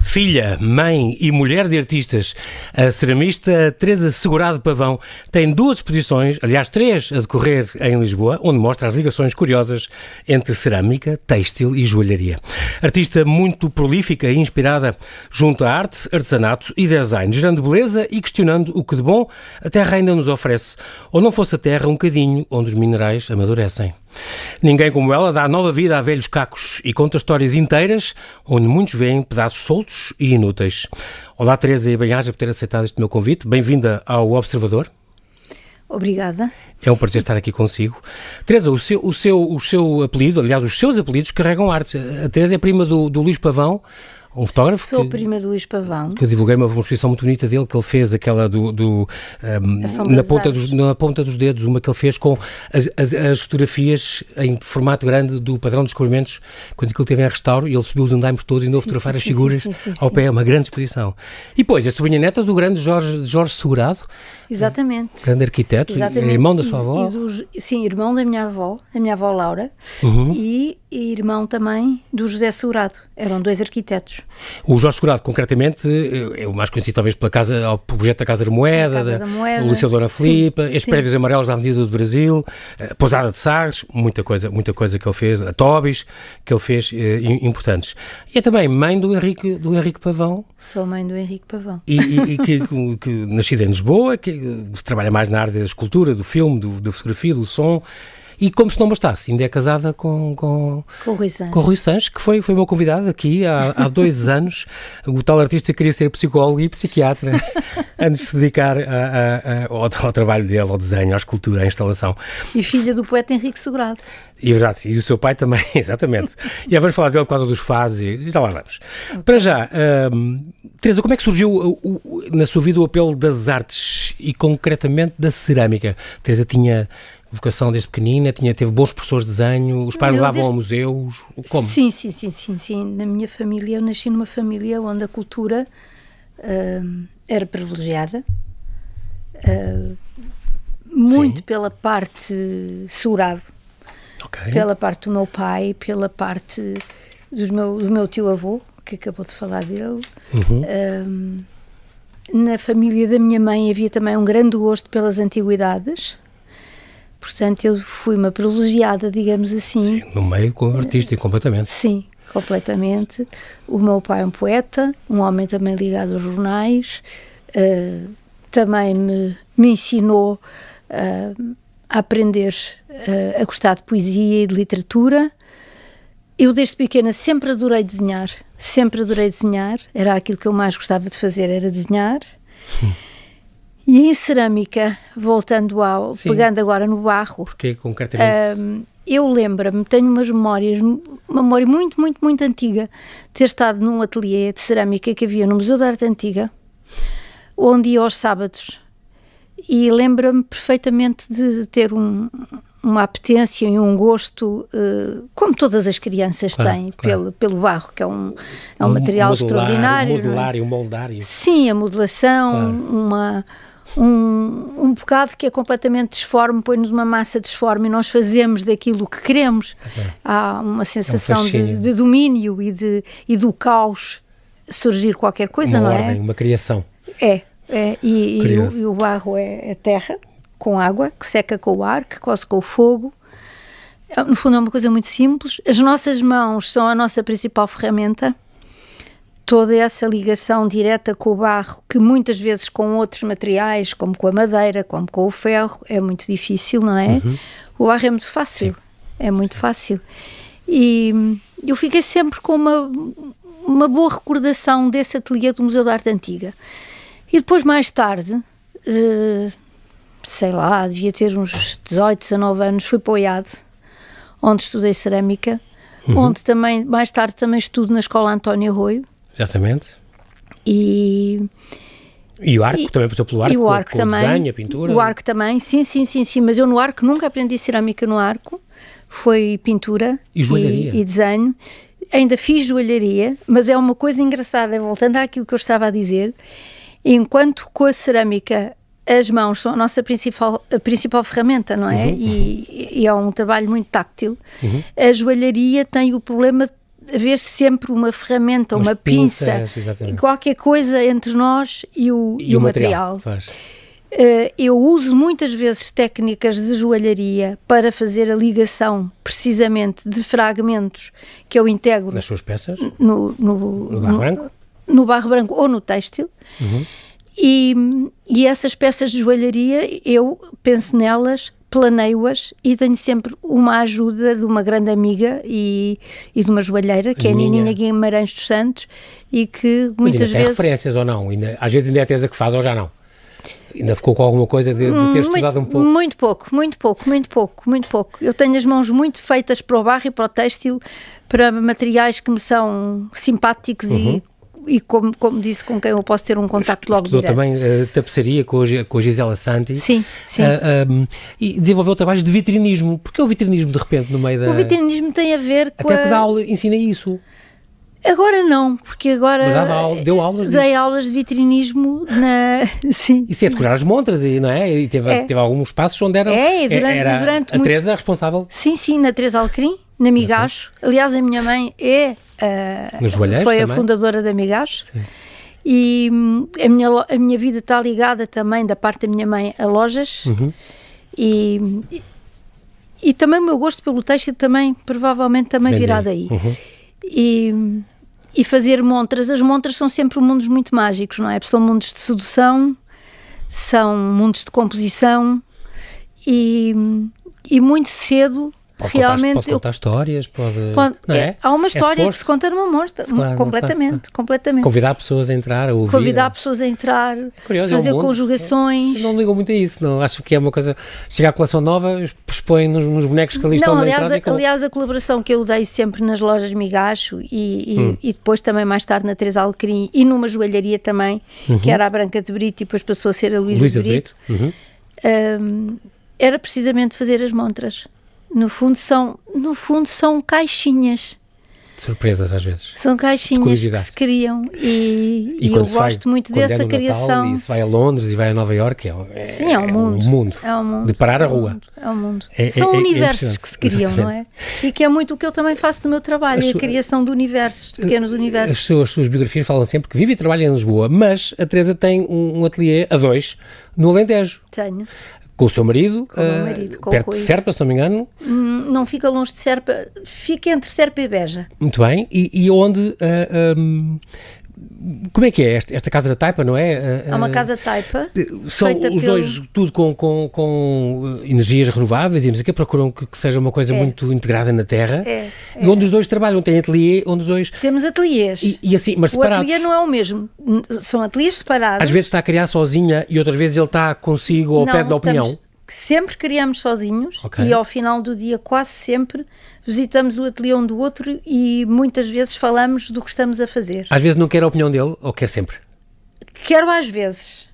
Filha, mãe e mulher de artistas, a ceramista Teresa Segurado Pavão tem duas exposições, aliás três, a decorrer em Lisboa, onde mostra as ligações curiosas entre cerâmica, têxtil e joalharia. Artista muito prolífica e inspirada junto à arte, artesanato e design, gerando beleza e questionando o que de bom a terra ainda nos oferece, ou não fosse a terra um bocadinho onde os minerais amadurecem. Ninguém como ela dá nova vida a velhos cacos e conta histórias inteiras onde muitos veem pedaços soltos e inúteis. Olá Teresa e bem-aja por ter aceitado este meu convite. Bem-vinda ao Observador. Obrigada. É um prazer estar aqui consigo. Teresa, o seu apelido, aliás, os seus apelidos carregam arte. A Teresa é prima do Luís Pavão, um fotógrafo. Sou prima do Luís Pavão. Que eu divulguei uma exposição muito bonita dele, que ele fez aquela na ponta dos dedos, uma que ele fez com as fotografias em formato grande do Padrão de Descobrimentos, quando aquilo esteve em restauro, e ele subiu os andaimes todos e andou a fotografar as figuras ao pé, uma grande exposição. E depois, a sobrinha neta do grande Jorge Segurado. Exatamente. Grande arquiteto, irmão da sua avó. Sim, irmão da minha avó Laura, e irmão também do José Segurado. Eram dois arquitetos. O Jorge Segurado, concretamente, é o mais conhecido talvez pelo projeto da Casa da Moeda, o Liceu Dona Filipa, os prédios amarelos da Avenida do Brasil, a Pousada de Sagres, muita coisa que ele fez, a Tobis, que ele fez, importantes. E é também mãe do Henrique Pavão. Sou mãe do Henrique Pavão. E que nascida em Lisboa, que trabalha mais na área da escultura, do filme, da fotografia, do som. E como se não bastasse, ainda é casada com o Rui Sanches. Com o Rui Sanches, que foi meu convidado aqui há 2 anos. O tal artista queria ser psicólogo e psiquiatra antes de se dedicar ao trabalho dele, ao desenho, à escultura, à instalação. E filha do poeta Henrique Segurado. E o seu pai também, exatamente. E vamos falar dele por causa dos fados e já lá vamos. Okay. Para já, Teresa, como é que surgiu na sua vida o apelo das artes e concretamente da cerâmica? Teresa tinha vocação desde pequenina, teve bons professores de desenho, os pais levavam a museus, como? Sim. Na minha família, eu nasci numa família onde a cultura era privilegiada, muito pela parte Segurado, pela parte do meu pai, pela parte do meu tio-avô, que acabou de falar dele. Na família da minha mãe havia também um grande gosto pelas antiguidades. Portanto, eu fui uma privilegiada, digamos assim. Sim, no meio artístico, completamente. Sim, completamente. O meu pai é um poeta, um homem também ligado aos jornais, também me ensinou a aprender a gostar de poesia e de literatura. Eu, desde pequena, sempre adorei desenhar, era aquilo que eu mais gostava de fazer, era desenhar. E em cerâmica, pegando agora no barro, porque concretamente? Eu lembro-me, tenho uma memória muito, muito, muito antiga, ter estado num ateliê de cerâmica que havia no Museu da Arte Antiga, onde ia aos sábados, e lembro-me perfeitamente de ter uma apetência e um gosto, como todas as crianças têm, pelo barro, que é um material extraordinário. Um moldário. Sim, a modelação, um bocado que é completamente disforme, põe-nos uma massa disforme e nós fazemos daquilo que queremos. Há uma sensação de domínio e do caos surgir qualquer coisa, não é? Uma ordem, uma criação. E o barro é terra com água, que seca com o ar, que coce com o fogo. No fundo é uma coisa muito simples. As nossas mãos são a nossa principal ferramenta. Toda essa ligação direta com o barro, que muitas vezes com outros materiais, como com a madeira, como com o ferro, é muito difícil, não é? O barro é muito fácil. Sim. É muito fácil. E eu fiquei sempre com uma boa recordação desse ateliê do Museu da Arte Antiga. E depois, mais tarde, devia ter uns 18, 19 anos, fui para o IAD, onde estudei cerâmica, onde também, mais tarde, também estudo na Escola António Arroio. Exatamente. E o arco também, passou pelo arco, e o arco com também, o desenho, a pintura? O arco também, sim, mas eu no arco nunca aprendi cerâmica no arco, foi pintura e desenho. Ainda fiz joalharia, mas é uma coisa engraçada, voltando àquilo que eu estava a dizer, enquanto com a cerâmica as mãos são a nossa principal ferramenta, não é? E é um trabalho muito táctil. A joalharia tem o problema haver sempre uma ferramenta, uma pinça, qualquer coisa entre nós e o material. Eu uso muitas vezes técnicas de joalharia para fazer a ligação, precisamente, de fragmentos que eu integro nas suas peças, no barro branco? No barro branco ou no têxtil. E essas peças de joalharia, eu penso nelas, planeio-as e tenho sempre uma ajuda de uma grande amiga e de uma joalheira, que é a Nininha Guimarães dos Santos, e que muitas vezes... Tem referências ou não? Às vezes ainda é a Teresa que faz ou já não? Ainda ficou com alguma coisa de ter estudado um pouco? Muito pouco. Eu tenho as mãos muito feitas para o barro e para o têxtil, para materiais que me são simpáticos e como disse, com quem eu posso ter um contacto logo direto. Estudou também tapeçaria com a Gisela Santi. Sim. E desenvolveu trabalhos de vitrinismo. Porquê o vitrinismo, de repente, no meio da... O vitrinismo tem a ver com Até que dá aula, ensina isso. Agora não, porque agora... Mas deu aulas disso? Dei aulas de vitrinismo Sim. Isso é decorar as montras, não é? E teve alguns passos onde era durante a Teresa responsável? Sim, na Teresa Alecrim, na Migacho. Aliás, a minha mãe foi a fundadora da Migacho. Sim. E a minha vida está ligada também, da parte da minha mãe, a lojas. E também o meu gosto pelo têxtil também, provavelmente, também virá daí. E fazer montras. As montras são sempre mundos muito mágicos, não é? São mundos de sedução, são mundos de composição e muito cedo realmente... Pode contar histórias, não é? Há uma história que se conta numa monstra, completamente. Convidar pessoas a entrar, ouvir. Curioso, fazer conjugações. Não ligam muito a isso, não? Acho que é uma coisa... Chega à coleção nova, expõe nos bonecos que ali estão na entrada. Aliás, a colaboração que eu dei sempre nas lojas Migacho e depois também mais tarde na Teresa Alecrim e numa joalharia também, que era a Branca de Brito e depois passou a ser a Luísa de Brito. Era precisamente fazer as montras. No fundo são caixinhas. Surpresas às vezes. São caixinhas que se criam e eu gosto muito dessa criação. Natal, e se vai a Londres e vai a Nova Iorque, é um mundo. É um mundo. De parar a rua. É um mundo. São universos que se criam, não é? E que é muito o que eu também faço no meu trabalho, a criação de universos, de pequenos universos. As suas biografias falam sempre que vive e trabalha em Lisboa, mas a Teresa tem um ateliê a dois no Alentejo. Tenho. Com o seu marido, com perto de Serpa, se não me engano. Não fica longe de Serpa, fica entre Serpa e Beja. Muito bem, e onde... como é que é esta casa da taipa, não é? É uma casa de taipa. São os dois, tudo com energias renováveis e não sei o quê, procuram que seja uma coisa muito integrada na terra. E onde os dois trabalham, tem ateliê, onde os dois... Temos ateliês. E assim, mas separados. O ateliê não é o mesmo, são ateliês separados. Às vezes está a criar sozinha e outras vezes ele está consigo ou pede a opinião. Sempre criamos sozinhos e ao final do dia quase sempre visitamos o ateliê um do outro e muitas vezes falamos do que estamos a fazer. Às vezes não quer a opinião dele ou quer sempre? Quero às vezes,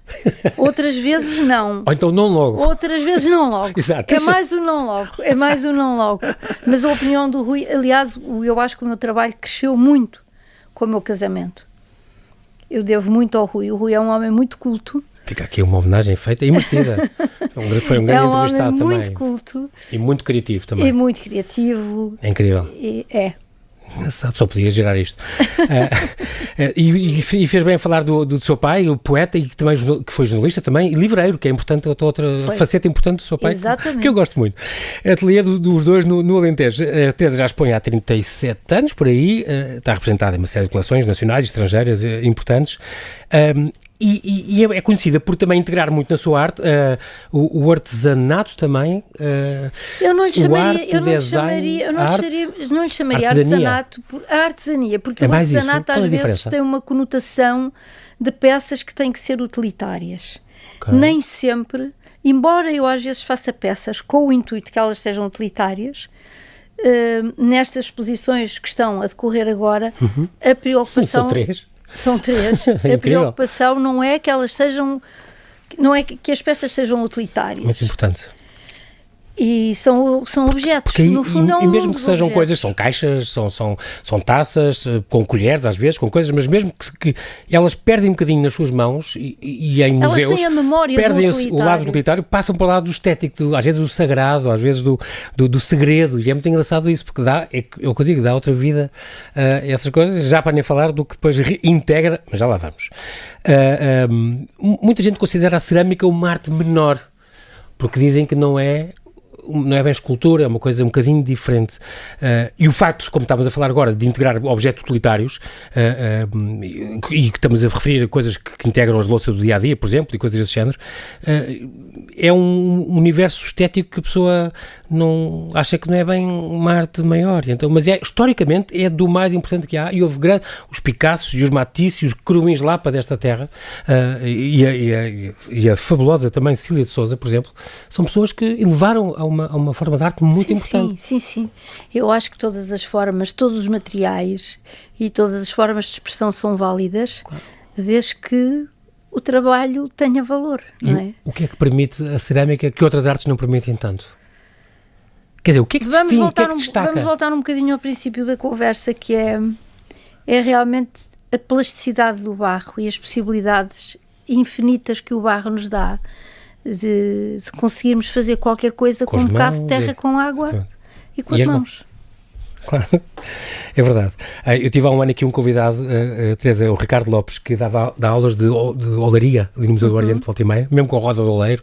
outras vezes não. Ou então não logo. Outras vezes não logo. Exato. É mais o não logo, Mas a opinião do Rui, aliás, eu acho que o meu trabalho cresceu muito com o meu casamento. Eu devo muito ao Rui. O Rui é um homem muito culto. Fica aqui uma homenagem feita e merecida. Foi um grande entrevistado também. Muito culto. E muito criativo também. E muito criativo. É incrível. Só podia gerar isto. E fez bem a falar do seu pai, o poeta, e que foi jornalista também, e livreiro, que é importante, outra faceta importante do seu pai, que eu gosto muito. Ateliê dos dois no Alentejo. A Teresa já expõe há 37 anos, por aí, está representada em uma série de coleções nacionais e estrangeiras importantes. E é conhecida por também integrar muito na sua arte o artesanato também. Eu não lhe chamaria artesanato, a artesania, porque o artesanato às vezes tem uma conotação de peças que têm que ser utilitárias. Nem sempre, embora eu às vezes faça peças com o intuito que elas sejam utilitárias, nestas exposições que estão a decorrer agora, a preocupação... São três. A preocupação não é que elas sejam, não é que as peças sejam utilitárias. Muito importante. E são objetos, aí, no fundo e mesmo que sejam objetos. coisas, são caixas, são taças, com colheres às vezes, com coisas, mas mesmo que elas perdem um bocadinho nas suas mãos e em elas museus, têm a memória perdem do o lado utilitário, passam para o lado do estético, às vezes do sagrado, às vezes do segredo, e é muito engraçado isso, porque é o que eu digo, dá outra vida a essas coisas, já para nem falar do que depois integra, mas já lá vamos. Muita gente considera a cerâmica uma arte menor, porque dizem que não é bem escultura, é uma coisa um bocadinho diferente. E o facto, como estávamos a falar agora, de integrar objetos utilitários, e que estamos a referir a coisas que integram as louças do dia-a-dia, por exemplo, e coisas desse género, é um universo estético que a pessoa não acha que não é bem uma arte maior. Então, mas historicamente é do mais importante que há, e houve os Picassos e os Matisse e os Crumins Lapa desta terra, e a fabulosa também Cília de Sousa, por exemplo, são pessoas que elevaram a uma forma de arte muito importante. Sim. Eu acho que todas as formas, todos os materiais e todas as formas de expressão são válidas, claro, desde que o trabalho tenha valor, não é? O que é que permite a cerâmica que outras artes não permitem tanto? Quer dizer, o que é que distingue, o que é que destaca? Vamos voltar um bocadinho ao princípio da conversa, que é realmente a plasticidade do barro e as possibilidades infinitas que o barro nos dá de conseguirmos fazer qualquer coisa com um bocado de terra, com água e com as mãos. Claro, é verdade. Eu tive há um ano aqui um convidado, Teresa, o Ricardo Lopes, que dá aulas de olaria ali no Museu do Oriente, volta e meia, mesmo com a roda do oleiro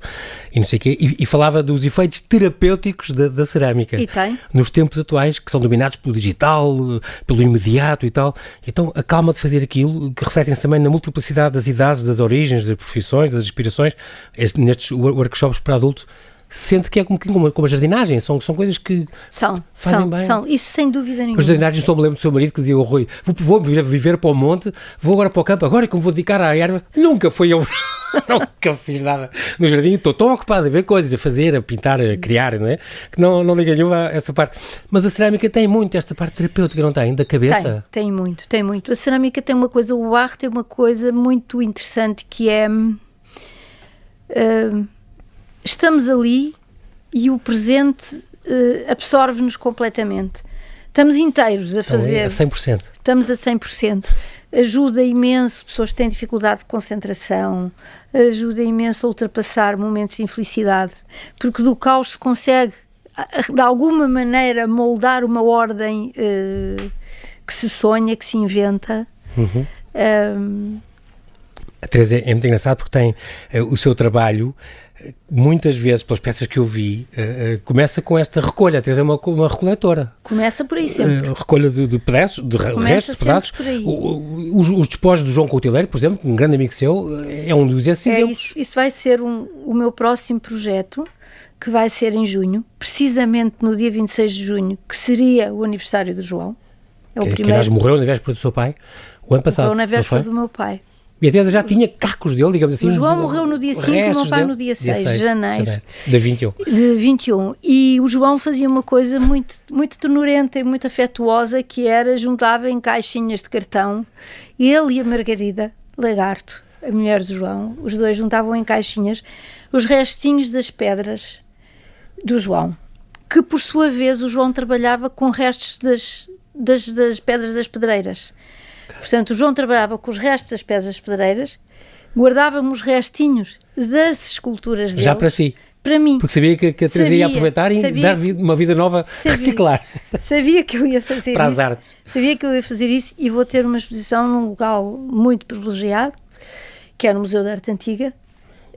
e não sei o quê, e falava dos efeitos terapêuticos da cerâmica. E tem. Nos tempos atuais, que são dominados pelo digital, pelo imediato e tal. Então, a calma de fazer aquilo, que refletem-se também na multiplicidade das idades, das origens, das profissões, das inspirações, nestes workshops para adulto, sente que é como a jardinagem, são coisas que fazem bem. São, isso sem dúvida nenhuma. A jardinagem, só me lembro do seu marido que dizia ao Rui, vou viver para o monte, vou agora para o campo, agora é que me vou dedicar à erva. Nunca fui eu, nunca fiz nada no jardim, estou tão ocupado a ver coisas, a fazer, a pintar, a criar, não é? Que não liga nenhuma a essa parte. Mas a cerâmica tem muito esta parte terapêutica, não tem? Da cabeça? Tem muito. A cerâmica tem uma coisa, o barro tem uma coisa muito interessante que é... estamos ali e o presente absorve-nos completamente. Estamos inteiros a fazer... A 100%. Estamos a 100%. Ajuda imenso pessoas que têm dificuldade de concentração, ajuda imenso a ultrapassar momentos de infelicidade, porque do caos se consegue, de alguma maneira, moldar uma ordem que se sonha, que se inventa. Uhum. A Teresa é muito engraçada porque tem o seu trabalho... Muitas vezes, pelas peças que eu vi, começa com esta recolha. A Teresa é uma recoletora. Começa por aí sempre. Recolha de pedaços, de restos, de pedaços. Os despojos do João Coutileiro, por exemplo, um grande amigo seu, é um dos exemplos. Isso vai ser o meu próximo projeto, que vai ser em junho, precisamente no dia 26 de junho, que seria o aniversário do João. É o primeiro. Que aliás morreu na véspera do seu pai, o ano passado. Morreu na véspera do meu pai. E a Teresa já tinha cacos dele, digamos assim. O João morreu no dia 5 e o meu pai no dia 6 de janeiro. De 21. De 21. E o João fazia uma coisa muito, muito ternurenta e muito afetuosa, que era, juntava em caixinhas de cartão, ele e a Margarida Lagarto, a mulher do João, os dois juntavam em caixinhas os restinhos das pedras do João, que por sua vez o João trabalhava com restos das pedras das pedreiras. Portanto, o João trabalhava com os restos das pedras pedreiras, guardava-me os restinhos das esculturas dele. Já para si? Para mim. Porque sabia que a Teresa ia aproveitar e dar uma vida nova, reciclar. Sabia que eu ia fazer para isso. As artes. Sabia que eu ia fazer isso e vou ter uma exposição num local muito privilegiado, que é no Museu da Arte Antiga,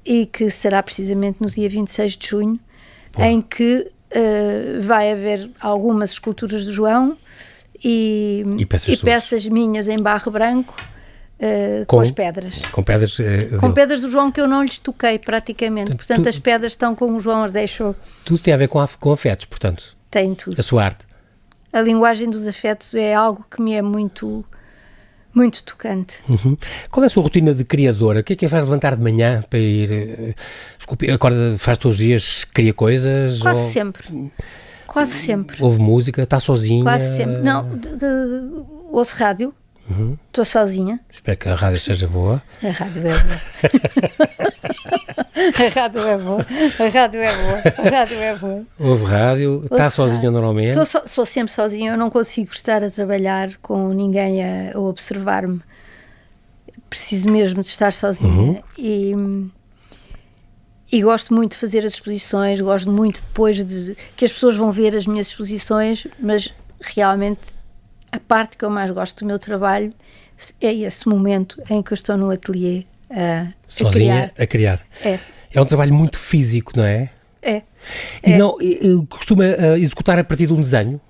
e que será precisamente no dia 26 de junho, em que vai haver algumas esculturas do João, e peças minhas em barro branco com as pedras. Com pedras pedras do João que eu não lhes toquei praticamente. Portanto, as pedras estão como o João as deixou. Tudo tem a ver com afetos, portanto. Tem tudo. A sua arte. A linguagem dos afetos é algo que me é muito, muito tocante. Uhum. Qual é a sua rotina de criadora? O que é faz levantar de manhã para ir esculpir? Acorda, faz todos os dias, cria coisas? Quase sempre. Quase sempre. Ouve música? Está sozinha? Quase sempre. Não, ouço rádio. Estou sozinha. Espero que a rádio seja boa. A rádio é boa. A rádio é boa. A rádio é boa. A rádio é boa. Ouve rádio. Está sozinha normalmente? Sou sempre sozinha. Eu não consigo estar a trabalhar com ninguém a observar-me. Preciso mesmo de estar sozinha. E gosto muito de fazer as exposições, gosto muito depois que as pessoas vão ver as minhas exposições, mas realmente a parte que eu mais gosto do meu trabalho é esse momento em que eu estou no ateliê sozinha a criar. É um trabalho muito físico, não é? Não, costuma executar a partir de um desenho?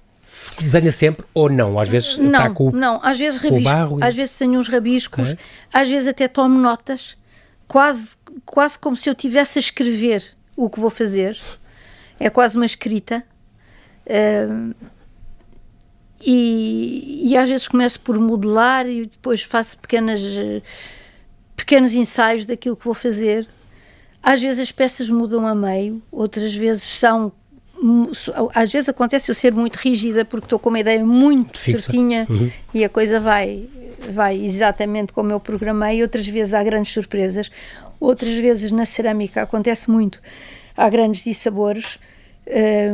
Desenha sempre ou não? Às vezes está com às vezes rabisco, às vezes tenho uns rabiscos, às vezes até tomo notas, quase como se eu estivesse a escrever o que vou fazer. É quase uma escrita. E às vezes começo por modelar e depois faço pequenos ensaios daquilo que vou fazer. Às vezes as peças mudam a meio, outras vezes às vezes acontece eu ser muito rígida porque estou com uma ideia muito certinha e a coisa vai exatamente como eu programei. Outras vezes há grandes surpresas, outras vezes na cerâmica acontece muito, há grandes dissabores.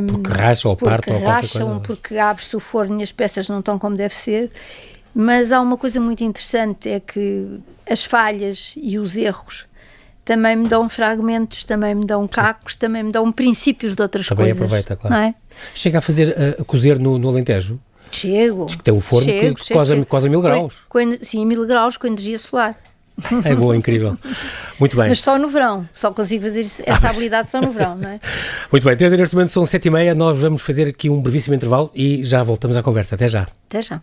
Porque racham ou partem ou qualquer coisa. Porque abre-se o forno e as peças não estão como deve ser. Mas há uma coisa muito interessante, é que as falhas e os erros também me dão fragmentos, também me dão cacos, também me dão princípios de outras coisas. Também aproveita, claro. Não é? Chega a cozer no Alentejo? Chego. Diz que tem um forno que quase a 1000 graus. Sim, 1000 graus com energia solar. É boa, incrível. Muito bem. Mas só no verão, só consigo fazer essa habilidade só no verão, não é? Muito bem, Teresa, neste momento são 7h30, nós vamos fazer aqui um brevíssimo intervalo e já voltamos à conversa. Até já. Até já.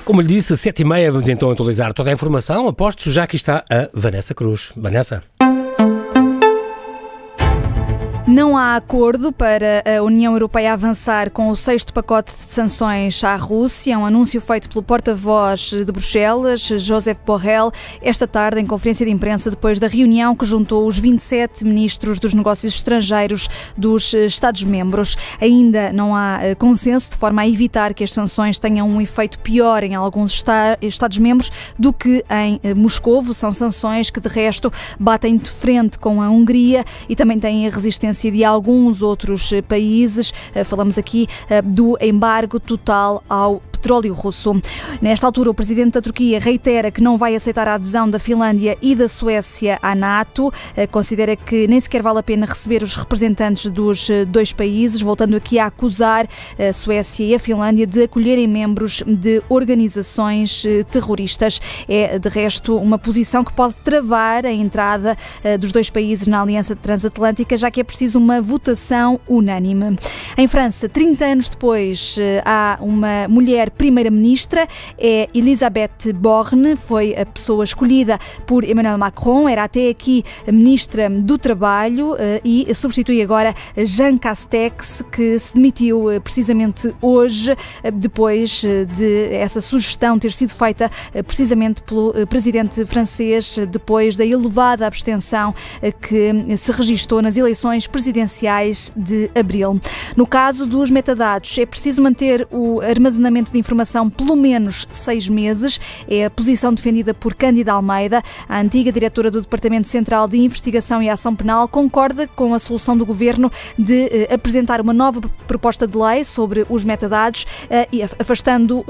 Como lhe disse, 7h30, vamos então atualizar toda a informação. Aposto já que está a Vanessa Cruz. Vanessa. Não há acordo para a União Europeia avançar com o 6º pacote de sanções à Rússia, um anúncio feito pelo porta-voz de Bruxelas, Josep Borrell, esta tarde em conferência de imprensa depois da reunião que juntou os 27 ministros dos negócios estrangeiros dos Estados-membros. Ainda não há consenso de forma a evitar que as sanções tenham um efeito pior em alguns Estados-membros do que em Moscovo. São sanções que, de resto, batem de frente com a Hungria e também têm a resistência de alguns outros países. Falamos aqui do embargo total ao petróleo russo. Nesta altura, o presidente da Turquia reitera que não vai aceitar a adesão da Finlândia e da Suécia à NATO. Considera que nem sequer vale a pena receber os representantes dos dois países, voltando aqui a acusar a Suécia e a Finlândia de acolherem membros de organizações terroristas. É, de resto, uma posição que pode travar a entrada dos dois países na Aliança Transatlântica, já que é preciso uma votação unânime. Em França, 30 anos depois, há uma mulher primeira-ministra, é Elisabeth Borne, foi a pessoa escolhida por Emmanuel Macron, era até aqui a ministra do Trabalho e substitui agora Jean Castex, que se demitiu precisamente hoje, depois de essa sugestão ter sido feita precisamente pelo presidente francês, depois da elevada abstenção que se registou nas eleições presidenciais de abril. No caso dos metadados, é preciso manter o armazenamento de informação pelo menos 6 meses. É a posição defendida por Cândida Almeida. A antiga diretora do Departamento Central de Investigação e Ação Penal concorda com a solução do Governo de apresentar uma nova proposta de lei sobre os metadados, afastando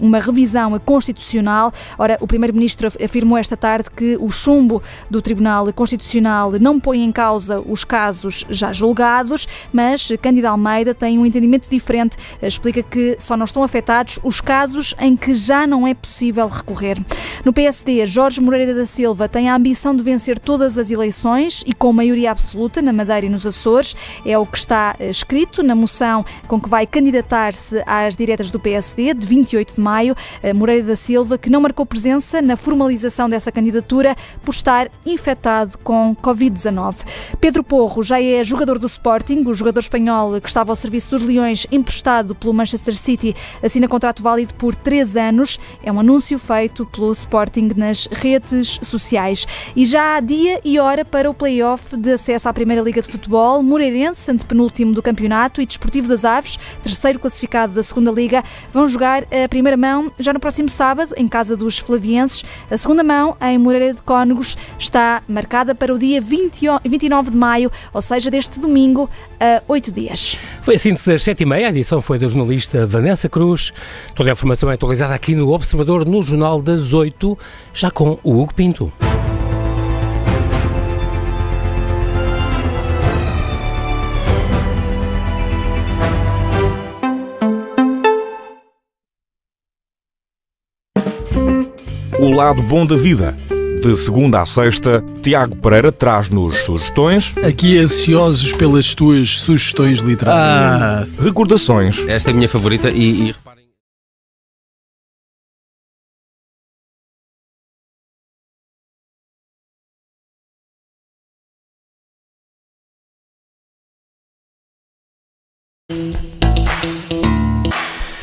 uma revisão constitucional. Ora, o Primeiro-Ministro afirmou esta tarde que o chumbo do Tribunal Constitucional não põe em causa os casos já julgados, mas Cândida Almeida tem um entendimento diferente. Explica que só não estão afetados os casos em que já não é possível recorrer. No PSD, Jorge Moreira da Silva tem a ambição de vencer todas as eleições e com maioria absoluta na Madeira e nos Açores. É o que está escrito na moção com que vai candidatar-se às diretas do PSD de 28 de maio. Moreira da Silva, que não marcou presença na formalização dessa candidatura por estar infectado com Covid-19. Pedro Porro já é jogador do Sporting, o jogador espanhol que estava ao serviço dos Leões, emprestado pelo Manchester City City. Assina contrato válido por 3 anos. É um anúncio feito pelo Sporting nas redes sociais. E já há dia e hora para o play-off de acesso à Primeira Liga de Futebol. Moreirense, antepenúltimo do campeonato, e Desportivo das Aves, terceiro classificado da Segunda Liga, vão jogar a primeira mão já no próximo sábado, em casa dos flavienses. A segunda mão, em Moreira de Cónegos, está marcada para o dia 29 de maio, ou seja, deste domingo, a 8 dias. Foi a síntese das 7h30, a edição foi da jornalista Vanessa Cruz. Toda a informação é atualizada aqui no Observador, no Jornal das 8, já com o Hugo Pinto. O lado bom da vida. De segunda à sexta, Tiago Pereira traz-nos sugestões, aqui ansiosos pelas tuas sugestões literárias. recordações Esta é a minha favorita e reparem.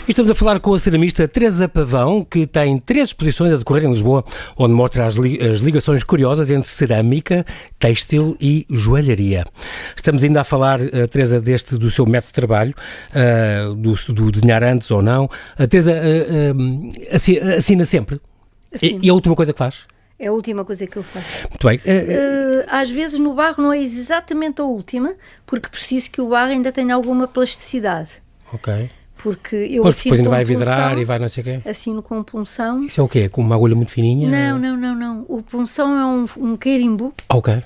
Estamos a falar com a ceramista Teresa Pavão, que tem 3 exposições a decorrer em Lisboa, onde mostra as ligações curiosas entre cerâmica, têxtil e joalharia. Estamos ainda a falar, Teresa, do seu método de trabalho, do desenhar antes ou não. A Teresa assina sempre? Assino. E a última coisa que faz? É a última coisa que eu faço. Muito bem. Às vezes no barro não é exatamente a última, porque preciso que o barro ainda tenha alguma plasticidade. Ok. Porque eu Depois assino ainda com vai vidrar punção, e vai não sei o quê. assino com punção. Isso é o quê? Com uma agulha muito fininha? Não. O punção é um carimbo Ok.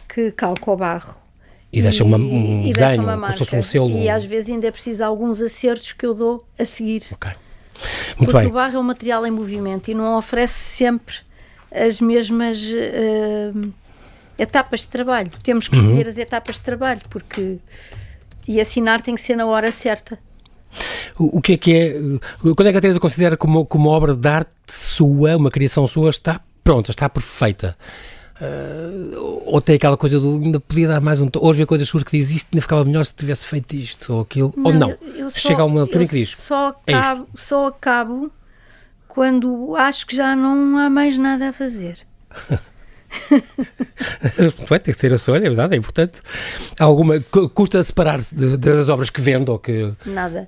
que calca o barro. E deixa um e desenho, deixa uma como marca. se fosse um selo. E às vezes ainda é preciso alguns acertos que eu dou a seguir. Ok. Muito Porque bem. o barro é um material em movimento e não oferece sempre as mesmas etapas de trabalho. Temos que escolher as etapas de trabalho, porque e assinar tem que ser na hora certa. O que é, quando é que a Teresa considera como uma obra de arte sua, uma criação sua, está pronta, está perfeita? Ou tem aquela coisa do ainda podia dar mais um tom, hoje vê coisas suas que diz isto ainda ficava melhor se tivesse feito isto ou aquilo, ou não? Chega a uma altura em que diz só acabo quando acho que já não há mais nada a fazer. Tem que ter a sua, é verdade, é importante. Alguma, custa separar das obras que vende ou que... Nada.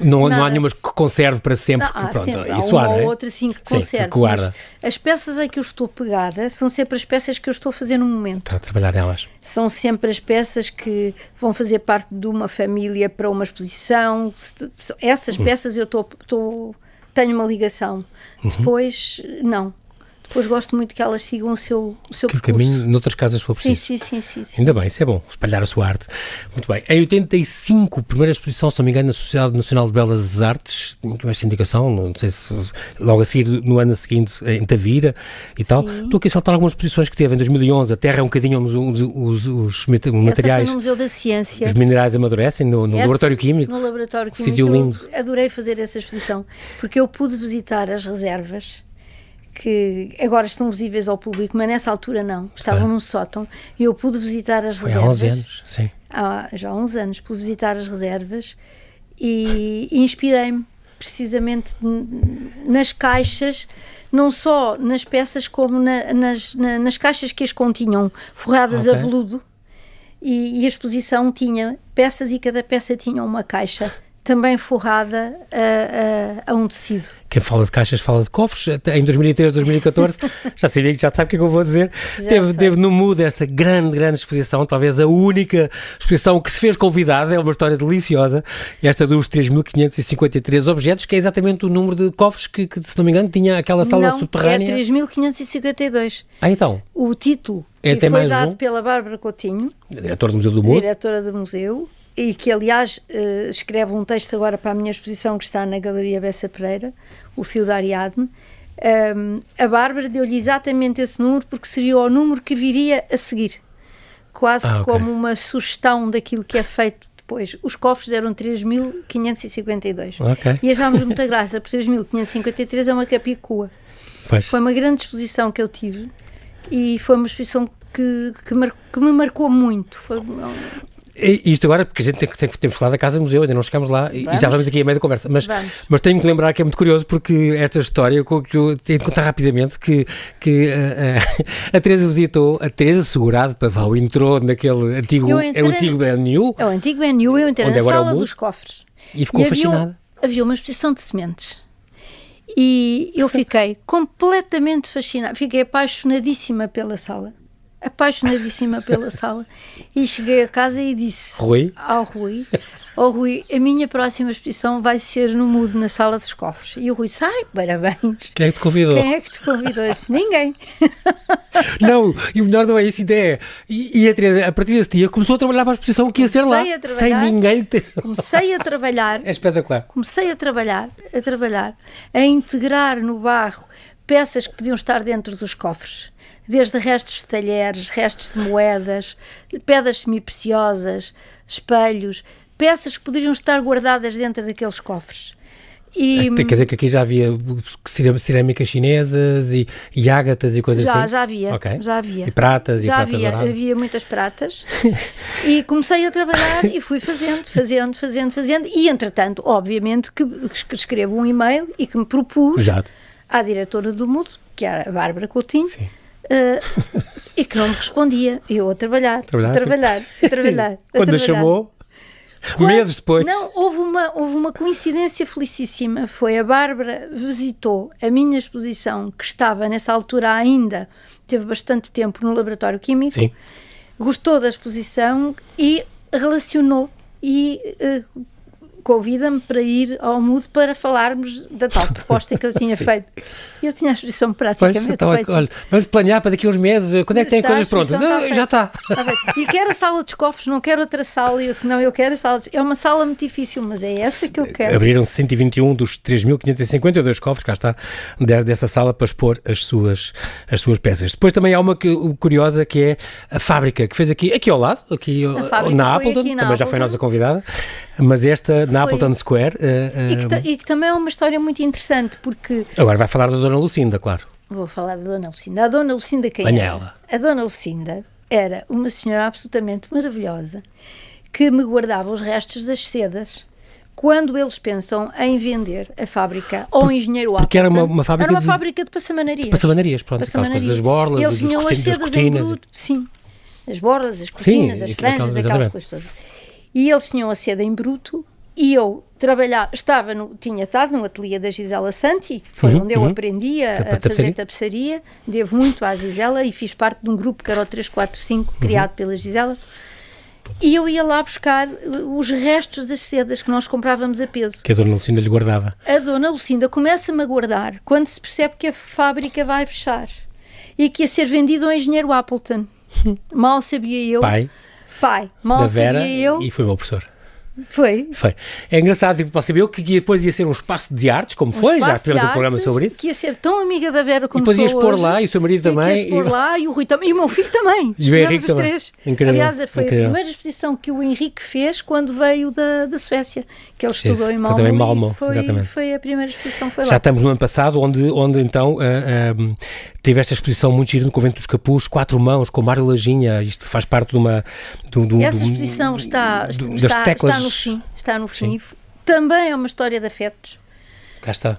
Não há nenhumas que conserve para sempre. Há Pronto, sempre. isso Há uma não é? ou outra sim que Sim, conserve. que guarda. As peças em que eu estou pegada são sempre as peças que eu estou a fazer no momento. Está a trabalhar nelas. São sempre as peças que vão fazer parte de uma família para uma exposição. Essas peças eu tenho uma ligação. Depois, não. Depois gosto muito que elas sigam o seu percurso. Caminho, noutras casas se for preciso. Sim. Ainda bem, isso é bom, espalhar a sua arte. Muito bem. Em 85, primeira exposição, se não me engano, na Sociedade Nacional de Belas Artes, tinha essa indicação, não sei se logo a seguir, no ano seguinte, em Tavira e tal. Estou aqui a saltar algumas exposições que teve em 2011, a Terra é um bocadinho os materiais. Essa foi no Museu da Ciência. Os minerais amadurecem no Laboratório Químico. No Laboratório Químico. Sítio lindo. Adorei fazer essa exposição, porque eu pude visitar as reservas, que agora estão visíveis ao público, mas nessa altura não, estavam num sótão, e eu pude visitar as reservas. Foi há 11 anos, sim. Já há uns anos pude visitar as reservas e inspirei-me precisamente nas caixas, não só nas peças como nas caixas que as continham, forradas a veludo, e a exposição tinha peças e cada peça tinha uma caixa também forrada a um tecido. Quem fala de caixas fala de cofres. Em 2013, 2014, já sabe o que é que eu vou dizer. Teve no MUD esta grande exposição, talvez a única exposição que se fez convidada, é uma história deliciosa, esta dos 3.553 objetos, que é exatamente o número de cofres que se não me engano, tinha aquela sala subterrânea. É 3.552. Então. O título que foi dado pela Bárbara Coutinho, diretora do Museu do MUD. Diretora do museu, e que aliás escreve um texto agora para a minha exposição que está na Galeria Bessa Pereira, O Fio da Ariadne. A Bárbara deu-lhe exatamente esse número porque seria o número que viria a seguir, quase como uma sugestão daquilo que é feito depois. Os cofres eram 3.552 e achámos muita graça, por 3.553 é uma capicua. Foi uma grande exposição que eu tive e foi uma exposição que me marcou muito. Isto agora, porque a gente tem que falar da Casa Museu, ainda não chegámos lá e já vamos aqui a meio da conversa. Mas tenho que lembrar que é muito curioso porque esta história, que eu tenho de contar rapidamente, que a Teresa visitou, a Teresa Segurado Pavão entrou naquele antigo BNU. É o antigo BNU, eu entrei na sala dos cofres. E ficou fascinada. Havia uma exposição de sementes. E eu fiquei completamente fascinada, fiquei apaixonadíssima pela sala. E cheguei a casa e disse ao Rui, a minha próxima exposição vai ser no MUD, na sala dos cofres. E o Rui disse, parabéns. Quem é que te convidou? Eu disse, ninguém. Não, e o melhor não é essa ideia. E a Teresa, a partir desse dia, começou a trabalhar para a exposição que ia ser lá, sem ninguém ter... Comecei a trabalhar. É espetacular. Comecei a trabalhar, a integrar no barro peças que podiam estar dentro dos cofres. Desde restos de talheres, restos de moedas, pedras semi-preciosas, espelhos, peças que poderiam estar guardadas dentro daqueles cofres. E, quer dizer que aqui já havia cerâmicas chinesas e ágatas e coisas assim? Já havia. E pratas já e pratas douradas? Havia muitas pratas. E comecei a trabalhar e fui fazendo. E, entretanto, obviamente, que escrevo um e-mail e que me propus à diretora do MUD, que era a Bárbara Coutinho, e que não me respondia. Eu a trabalhar. Quando a chamou, meses depois. Não, houve uma coincidência felicíssima. Foi a Bárbara visitou a minha exposição, que estava nessa altura ainda, teve bastante tempo no laboratório químico. Sim. Gostou da exposição e relacionou e convida-me para ir ao MUD para falarmos da tal proposta que eu tinha feito. Eu tinha a exposição praticamente feita. Olha, vamos planear para daqui a uns meses, quando é que tem coisas prontas? Já está. E quero a sala dos cofres, não quero outra sala, senão eu quero a sala dos... É uma sala muito difícil, mas é essa que eu quero. Abriram 121 dos 3.552 cofres, cá está, desta sala para expor as suas peças. Depois também há uma curiosa que é a fábrica, que fez aqui ao lado, na Appleton, também já foi a nossa convidada. Mas esta na Appleton Square... E que também é uma história muito interessante, porque... Agora vai falar da Dona Lucinda, claro. Vou falar da Dona Lucinda. A Dona Lucinda quem era? Ela. A Dona Lucinda era uma senhora absolutamente maravilhosa que me guardava os restos das sedas quando eles pensam em vender a fábrica ao engenheiro Appleton. Porque era uma fábrica era uma fábrica de passamanarias. Pronto, aquelas coisas das borlas, eles tinham as sedas em bruto. Sim, as borlas, as cortinas, as franjas, aquelas coisas todas. E eles tinham a seda em bruto e eu tinha estado no ateliê da Gisela Santi, que foi onde eu aprendi a fazer tapeçaria, devo muito à Gisela e fiz parte de um grupo que era o 345, criado pela Gisela, e eu ia lá buscar os restos das sedas que nós comprávamos a peso. Que a Dona Lucinda lhe guardava. A Dona Lucinda começa-me a guardar quando se percebe que a fábrica vai fechar e que ia ser vendido ao engenheiro Appleton. Mal sabia eu... Pai, mal da Vera, sabia eu. E foi meu professor. Foi. É engraçado, tipo, para saber eu que depois ia ser um espaço de artes, como foi, já tivemos um programa sobre isso. Que ia ser tão amiga da Vera como sou hoje. E depois ia expor hoje, lá, e o seu marido também. Ia expor lá, e o Rui também, e o meu filho também. Estivemos os três. Incrível. Aliás, foi a primeira exposição que o Henrique fez quando veio da Suécia, que ele estudou em Malmö. Foi a primeira exposição, foi lá. Já estamos no ano passado, onde então teve esta exposição muito gira no Convento dos Capuz, 4 mãos, com Mário Lajinha. Isto faz parte de uma... Essa exposição está no fim. Está no fim. Sim. Também é uma história de afetos. Cá está.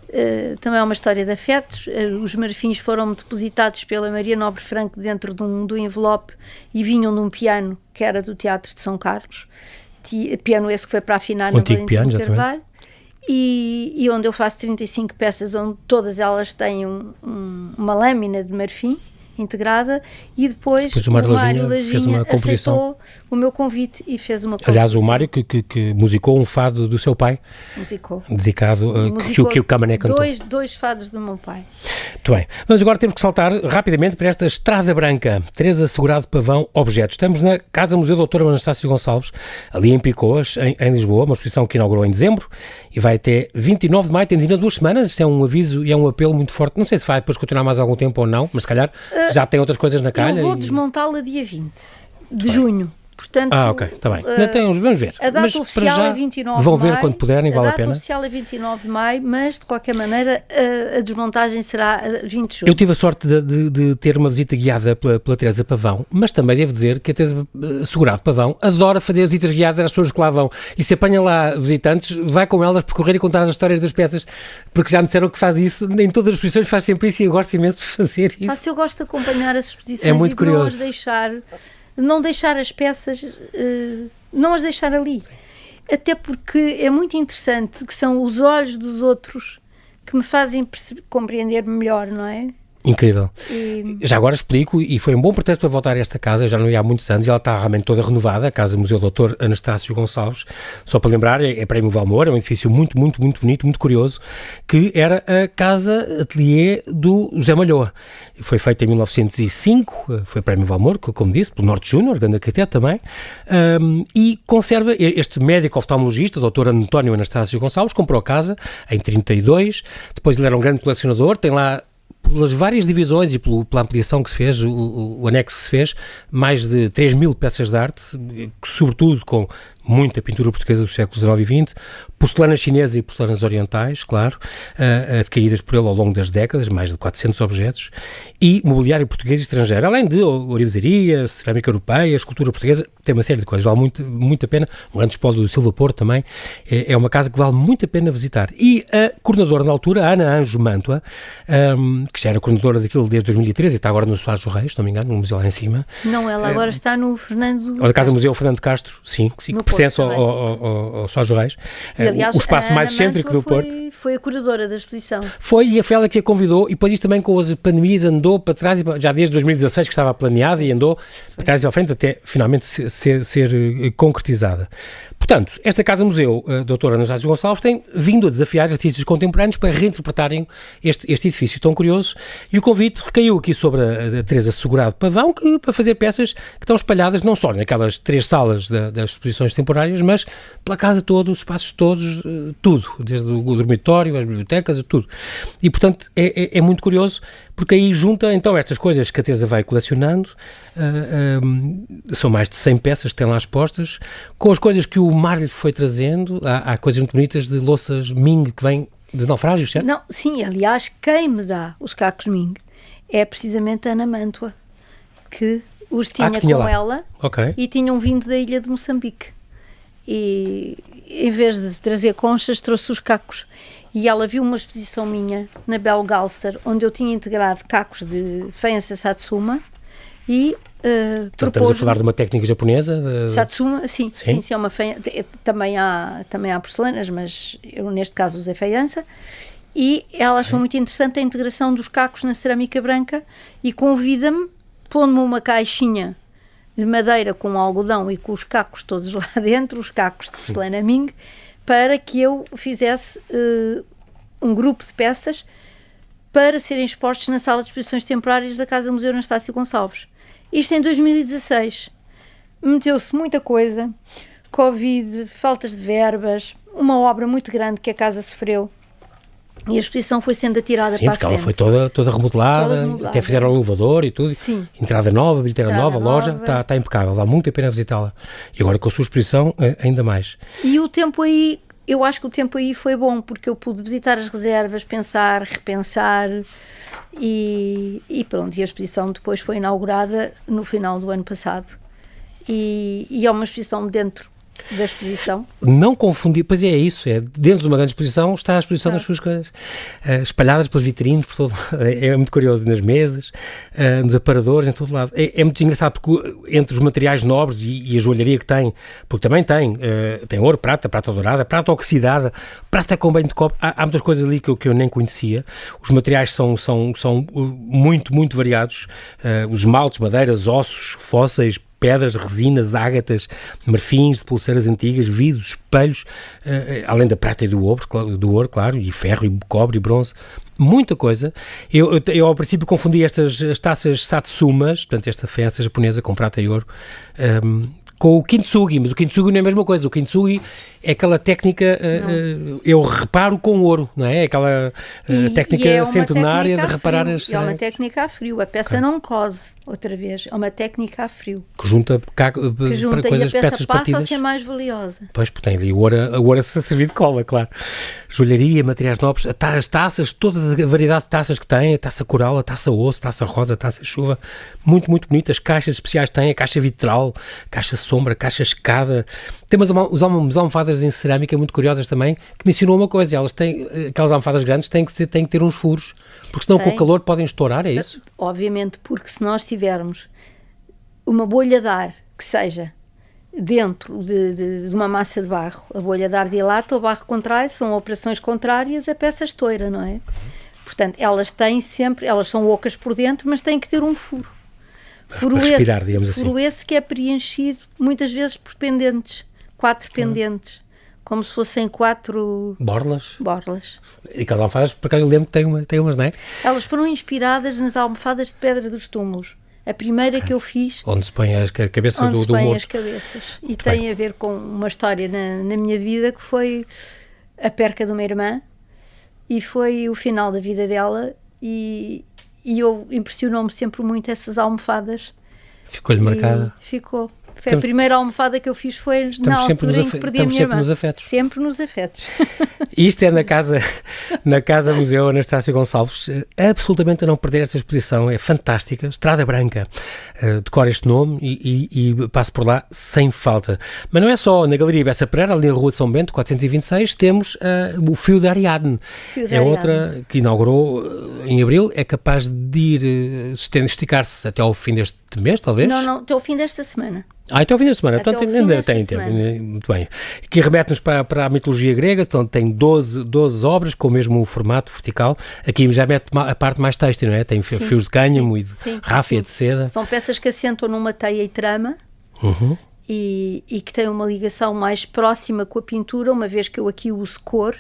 Também é uma história de afetos. Os marfins foram depositados pela Maria Nobre Franco dentro do envelope e vinham de um piano que era do Teatro de São Carlos. Piano esse que foi para afinar na Valentim de Carvalho. E onde eu faço 35 peças, onde todas elas têm uma lâmina de marfim integrada, e depois o Mário Lajinha aceitou o meu convite e fez uma composição. Aliás, o Mário que musicou um fado do seu pai. Musicou. Dedicado que o Camané cantou. Dois fados do meu pai. Muito bem. Mas agora temos que saltar rapidamente para esta Estrada Branca. Teresa Segurado Pavão, Objetos. Estamos na Casa Museu Dr. Anastácio Gonçalves, ali em Picoas, em Lisboa, uma exposição que inaugurou em dezembro e vai até 29 de maio, temos ainda 2 semanas. Isto é um aviso e é um apelo muito forte. Não sei se vai depois continuar mais algum tempo ou não, mas se calhar já tem outras coisas na calha. Eu vou desmontá-la dia 20 de junho. Portanto, ok, está bem. Vamos ver. A data mas oficial é 29 de maio. Vão ver quando puderem, vale a pena. A data oficial é 29 de maio, mas de qualquer maneira a desmontagem será 20 de junho. Eu tive a sorte de ter uma visita guiada pela Teresa Pavão, mas também devo dizer que a Teresa Segurado Pavão adora fazer visitas guiadas às pessoas que lá vão. E se apanha lá visitantes, vai com elas percorrer e contar as histórias das peças, porque já me disseram que faz isso, em todas as exposições faz sempre isso e eu gosto imenso de fazer isso. Eu gosto de acompanhar as exposições é muito e curioso. Não deixar as peças, não as deixar ali. Até porque é muito interessante que são os olhos dos outros que me fazem compreender melhor, não é? Incrível. Já agora explico, e foi um bom pretexto para voltar a esta casa, eu já não ia há muitos anos, e ela está realmente toda renovada, a Casa Museu Dr. Anastácio Gonçalves, só para lembrar, é Prémio Valmor, é um edifício muito, muito, muito bonito, muito curioso, que era a casa ateliê do José Malhoa. Foi feita em 1905, foi Prémio Valmor, como disse, pelo Norte Júnior, grande arquiteto também, e conserva este médico oftalmologista, o Dr. António Anastácio Gonçalves, comprou a casa em 32, depois ele era um grande colecionador, tem lá, pelas várias divisões e pela ampliação que se fez, o anexo que se fez, mais de 3.000 peças de arte, sobretudo com muita pintura portuguesa dos séculos XIX e XX, porcelana chinesa e porcelanas orientais, claro, adquiridas por ele ao longo das décadas, mais de 400 objetos, e mobiliário português e estrangeiro, além de orivesaria, cerâmica europeia, escultura portuguesa, tem uma série de coisas, vale muito a pena. Um grande espólio do Silva Porto também, é uma casa que vale muito a pena visitar. E a coordenadora na altura, Ana Anjo Mantua, que já era coordenadora daquilo desde 2013 e está agora no Soares do Reis, se não me engano, no museu lá em cima. Não, ela agora está no Fernando... Ou da Casa Museu Fernando Castro, sim, que pertence ao Soares do Reis. Aliás, o espaço mais excêntrico do Porto. Foi a curadora da exposição. Foi, e foi ela que a convidou, e depois isto também com as pandemias andou para trás, já desde 2016 que estava planeada e andou para trás e para frente até finalmente ser concretizada. Portanto, esta Casa-Museu, Dr. Anastácio Gonçalves, tem vindo a desafiar artistas contemporâneos para reinterpretarem este edifício tão curioso, e o convite recaiu aqui sobre a Teresa Segurado Pavão, para fazer peças que estão espalhadas não só naquelas 3 salas das exposições temporárias, mas pela casa toda, os espaços todos, tudo, desde o dormitório, as bibliotecas, tudo. E, portanto, é muito curioso, porque aí junta, então, estas coisas que a Teresa vai colecionando, são mais de 100 peças que tem lá expostas, com as coisas que o mar lhe foi trazendo, há coisas muito bonitas de louças Ming que vêm de naufrágios, certo? Não, sim, aliás, quem me dá os cacos Ming é precisamente a Ana Mantua, que os tinha com lá. Ela, okay. E tinham vindo da ilha de Moçambique. E em vez de trazer conchas, trouxe os cacos. E ela viu uma exposição minha na Belo Galser, onde eu tinha integrado cacos de Feiança Satsuma e propôs... Estamos a falar de uma técnica japonesa? Satsuma, sim, é uma feiança. Também há porcelanas, mas eu neste caso usei feiança. E ela achou muito interessante a integração dos cacos na cerâmica branca e convida-me, pondo-me uma caixinha de madeira com algodão e com os cacos todos lá dentro, os cacos de porcelana Ming, para que eu fizesse um grupo de peças para serem expostos na sala de exposições temporárias da Casa Museu Anastácio Gonçalves. Isto em 2016. Meteu-se muita coisa, Covid, faltas de verbas, uma obra muito grande que a casa sofreu, e a exposição foi sendo atirada para a frente. Sim, porque ela foi toda remodelada, até fizeram um elevador e tudo. Sim. Entrada nova, bilheteira nova, loja, está impecável, vá muito a pena visitá-la. E agora com a sua exposição, ainda mais. E o tempo aí, eu acho que o tempo aí foi bom, porque eu pude visitar as reservas, pensar, repensar, e pronto, e a exposição depois foi inaugurada no final do ano passado. E é uma exposição dentro da exposição. Não confundir, pois é isso, dentro de uma grande exposição está a exposição das suas coisas, espalhadas pelas vitrines, por todo, é muito curioso, nas mesas, nos aparadores, em todo lado. É muito engraçado porque entre os materiais nobres e a joalharia que tem, porque também tem ouro, prata dourada, prata oxidada, prata com banho de cobre, há muitas coisas ali que eu nem conhecia. Os materiais são muito, muito variados, os esmaltes, madeiras, ossos, fósseis, pedras, resinas, ágatas, marfins, de pulseiras antigas, vidros, espelhos, além da prata e do ouro, claro, e ferro, e cobre, e bronze, muita coisa. Eu ao princípio confundi as taças Satsumas, portanto esta faiança japonesa com prata e ouro, com o kintsugi, mas o kintsugi não é a mesma coisa. O kintsugi É aquela técnica, eu reparo com ouro, não é? Aquela técnica centenária de reparar as cerâmicas. É uma técnica a frio, a peça não cose outra vez, é uma técnica a frio. Que junta, e coisas, a peça peças passa partidas. a ser mais valiosa. Pois, porque tem ali o ouro a servir de cola, claro. Joalharia, materiais nobres, as taças, toda a variedade de taças que tem, a taça coral, a taça osso, a taça rosa, a taça chuva, muito, muito bonitas. Caixas especiais tem, a caixa vitral, caixa sombra, caixa escada. Tem umas almofadas em cerâmica muito curiosas também, que me ensinou uma coisa, elas têm, aquelas almofadas grandes têm que ter uns furos, porque senão com o calor podem estourar, é isso? Obviamente, porque se nós tivermos uma bolha de ar que seja dentro de uma massa de barro, a bolha de ar dilata, o barro contrai, são operações contrárias, a peça estoura, não é? Portanto, elas são ocas por dentro, mas têm que ter um furo. Para respirar, digamos assim. Furo esse que é preenchido muitas vezes por pendentes, 4 pendentes, como se fossem 4 borlas. E aquelas almofadas, por acaso eu lembro que tem umas, não é? Elas foram inspiradas nas almofadas de pedra dos túmulos. A primeira que eu fiz... Onde se põe a cabeça do morto. Onde se põe as cabeças. E tem a ver com uma história na minha vida, que foi a perca de uma irmã, e foi o final da vida dela, e impressionou-me sempre muito essas almofadas. Ficou-lhe marcada? Ficou. A primeira almofada que eu fiz foi na altura em que perdi a minha irmã. Nos afetos. Sempre nos afetos. Isto é na Casa Museu Anastácio Gonçalves. Absolutamente a não perder esta exposição. É fantástica. Estrada Branca. Decora este nome e passo por lá sem falta. Mas não é só na Galeria Bessa Pereira, ali na Rua de São Bento, 426, temos o Fio de Ariadne. Outra que inaugurou em abril. É capaz de ir esticar-se até ao fim deste mês, talvez? Não, até ao fim desta semana. Até ao fim da semana, portanto ainda tem tempo. Muito bem. Aqui remete-nos para a mitologia grega, então tem 12 obras com o mesmo formato vertical. Aqui já mete a parte mais têxtil, não é? Tem fios de cânhamo e de ráfia de seda. São peças que assentam numa teia e trama e que têm uma ligação mais próxima com a pintura, uma vez que eu aqui uso cor.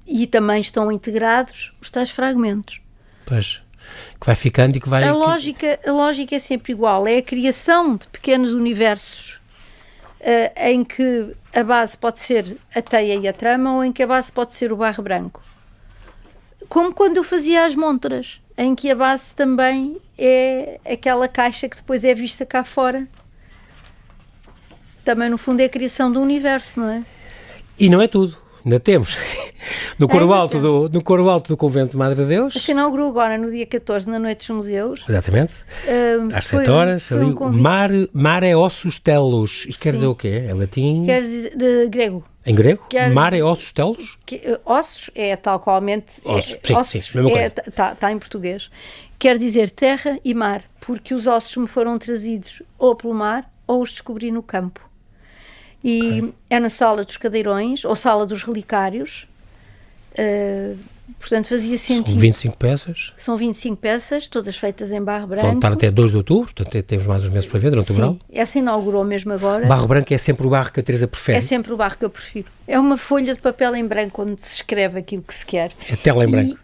E também estão integrados os tais fragmentos. Pois. Que vai ficando e que vai... A lógica é sempre igual, é a criação de pequenos universos em que a base pode ser a teia e a trama, ou em que a base pode ser o barro branco. Como quando eu fazia as montras, em que a base também é aquela caixa que depois é vista cá fora. Também, no fundo, é a criação do universo, não é? E não é tudo. Ainda temos. No coro alto do Convento de Madre de Deus. Se inaugurou agora, no dia 14, na Noite dos Museus. Exatamente. Às 7 horas. Ali, Mare Ossus Tellus. Isto quer dizer o quê? É latim? Quer dizer, de grego. Em grego? Mare Ossus Tellus? Ossos é tal qualmente... Ossos, mesma coisa. Está em português. Quer dizer terra e mar, porque os ossos me foram trazidos ou pelo mar ou os descobri no campo. E é na Sala dos Cadeirões, ou Sala dos Relicários, portanto fazia sentido. São 25 peças? São 25 peças, todas feitas em barro branco. Vão estar até 2 de outubro, portanto temos mais uns meses para ver durante o verão. Essa inaugurou mesmo agora. Barro branco é sempre o barro que a Teresa prefere? É sempre o barro que eu prefiro. É uma folha de papel em branco onde se escreve aquilo que se quer. É tela em branco?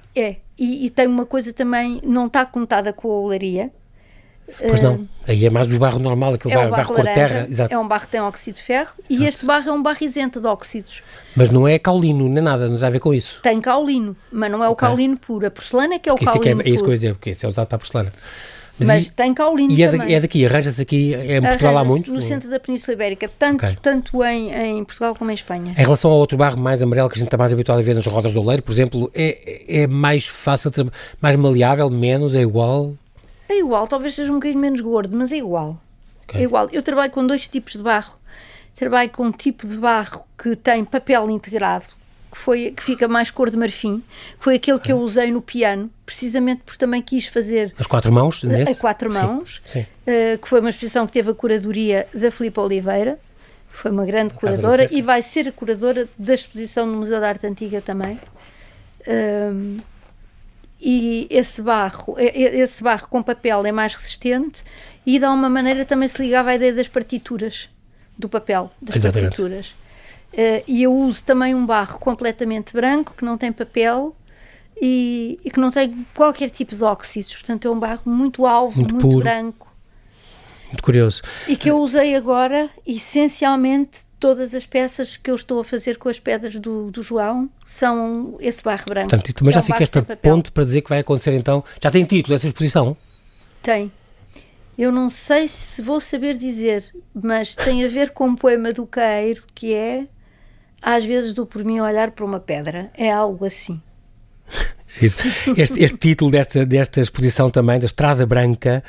E tem uma coisa também, não está contada com a olaria. Pois não, aí é mais do barro normal, aquele barro cor terra. Exato. É um barro que tem óxido de ferro. Exato. E este barro é um barro isento de óxidos. Mas não é caolino, nem nada, não tem a ver com isso. Tem caolino, mas não é o caolino puro. A porcelana é que é o caolino puro. É isso que eu ia dizer, porque isso é usado para a porcelana. Mas tem caolino também. E é daqui, arranja-se aqui, em Portugal há muito? No centro da Península Ibérica, tanto em Portugal como em Espanha. Em relação ao outro barro mais amarelo que a gente está mais habituado a ver nas rodas do oleiro, por exemplo, é mais fácil, mais maleável, menos, é igual? É igual, talvez seja um bocadinho menos gordo, mas é igual. É igual. Eu trabalho com 2 tipos de barro. Trabalho com um tipo de barro que tem papel integrado, que fica mais cor de marfim, que foi aquele que eu usei no piano, precisamente porque também quis fazer... As 4 mãos? A 4 mãos, que foi uma exposição que teve a curadoria da Filipa Oliveira, que foi uma grande curadora, e vai ser a curadora da exposição no Museu da Arte Antiga também. E esse barro com papel é mais resistente e de uma maneira também se ligava à ideia das partituras do papel, das partituras. E eu uso também um barro completamente branco, que não tem papel e que não tem qualquer tipo de óxidos, portanto é um barro muito alvo, muito branco. Muito curioso. E que eu usei agora, essencialmente, todas as peças que eu estou a fazer com as pedras do João são esse barro branco. Portanto, também já fica esta ponte para dizer que vai acontecer então. Já tem título essa exposição? Tem. Eu não sei se vou saber dizer, mas tem a ver com um poema do Queiro, que é às vezes dou por mim a olhar para uma pedra. É algo assim. Este título desta exposição também, da Estrada Branca,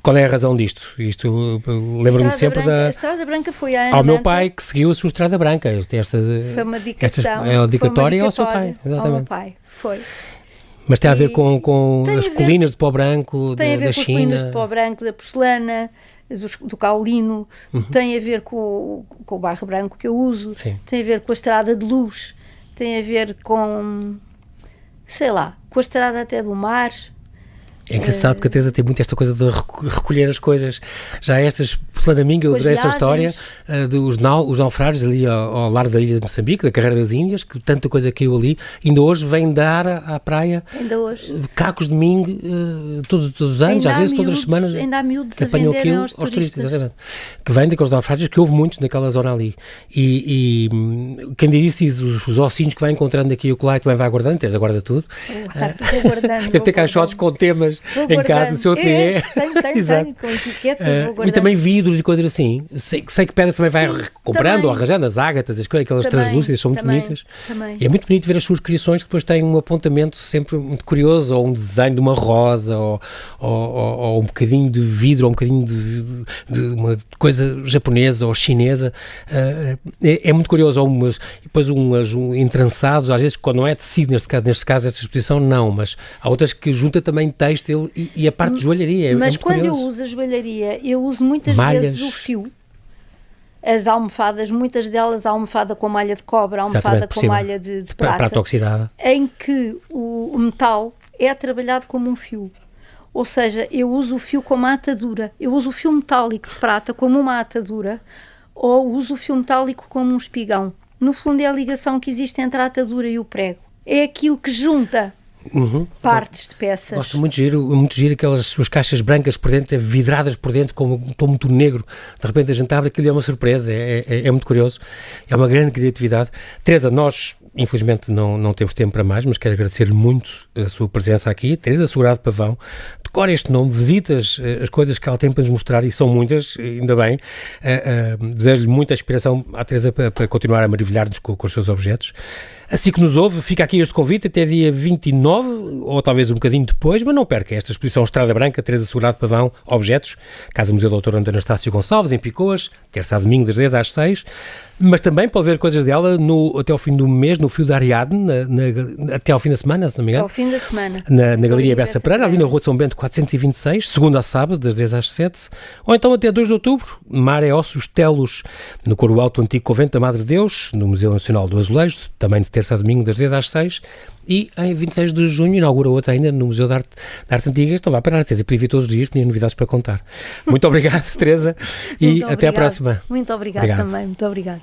qual é a razão disto? Isto lembro-me sempre A Estrada Branca foi a Ana ao meu pai que seguiu a sua Estrada Branca. Foi uma dedicação. É uma dedicatória ao seu pai. Exatamente. Ao meu pai, foi. Mas tem a ver com as colinas de pó branco da China? Tem a ver com as colinas de pó branco, da porcelana, do caolino, tem a ver com o barro branco que eu uso, Sim. Tem a ver com a estrada de luz, tem a ver com, sei lá, com a estrada até do mar. É engraçado porque a Teresa tem muito esta coisa de recolher as coisas. Já estas porcelanaminga, eu adorei essa história dos naufrágios ali ao largo da ilha de Moçambique, da Carreira das Índias, que tanta coisa caiu ali. Ainda hoje vem dar à praia cacos de mingue todos os anos, às vezes todas as semanas. Ainda há miúdos que a apanham venderem aquilo aos turistas. Exatamente. Que vêm daqueles naufrágios, que houve muitos naquela zona ali. E quem diz os ossinhos que vai encontrando aqui o colar também vai guardando, Teresa guarda tudo. Vou guardando. Deve ter caixotes com temas em casa, o seu ateliê. Tenho, com etiqueta, e também vidros e coisas assim. Sei que pedras também vai comprando ou arranjando, as ágatas, aquelas translúcidas, são muito bonitas. Também. E é muito bonito ver as suas criações que depois têm um apontamento sempre muito curioso, ou um desenho de uma rosa, ou um bocadinho de vidro, ou um bocadinho de uma coisa japonesa ou chinesa. É muito curioso. Ou depois entrançados, às vezes quando não é tecido, neste caso esta exposição não, mas há outras que junta também têxtil e a parte de joalharia. Mas é quando curioso. eu uso a joalharia, eu uso muitas malhas. vezes o fio. As almofadas, muitas delas a almofada com malha de cobre, a almofada com malha de prata oxidada, em que o metal é trabalhado como um fio. Ou seja, eu uso o fio como atadura. Eu uso o fio metálico de prata como uma atadura, ou uso o fio metálico como um espigão. No fundo é a ligação que existe entre a atadura e o prego. É aquilo que junta partes de peças. Gosto muito de giro aquelas suas caixas brancas por dentro, vidradas por dentro, com um tom muito negro. De repente a gente abre aquilo, é uma surpresa, é muito curioso, é uma grande criatividade. Teresa, nós infelizmente não temos tempo para mais, mas quero agradecer-lhe muito a sua presença aqui. Teresa Segurado Pavão, decora este nome, visitas as coisas que ela tem para nos mostrar, e são muitas, ainda bem. Desejo-lhe muita inspiração à Teresa para continuar a maravilhar-nos com os seus objetos. Assim que nos ouve, fica aqui este convite até dia 29, ou talvez um bocadinho depois, mas não perca esta exposição Estrada Branca, Teresa Segurado Pavão, Objetos, Casa Museu Dr. Anastácio Gonçalves, em Picoas, terça a domingo das 10 às 6, mas também pode ver coisas dela até ao fim do mês, no Fio da Ariadne, até ao fim da semana, se não me engano. Ao fim da semana. Na Galeria Bessa Pereira, ali na Rua de São Bento 426, segunda a sábado, das 10 às 7, ou então até 2 de outubro, Maré Ossos Telos, no Coro Alto Antigo Convento da Madre de Deus, no Museu Nacional do Azulejo, também de terça a domingo, das 10 às 6, e em 26 de junho inaugura outra ainda no Museu de Arte Antiga. Então vá para a Teresa, para ir vir todos os dias, tinha novidades para contar. Muito obrigado, Teresa, e até à próxima. Muito obrigado também, muito obrigado.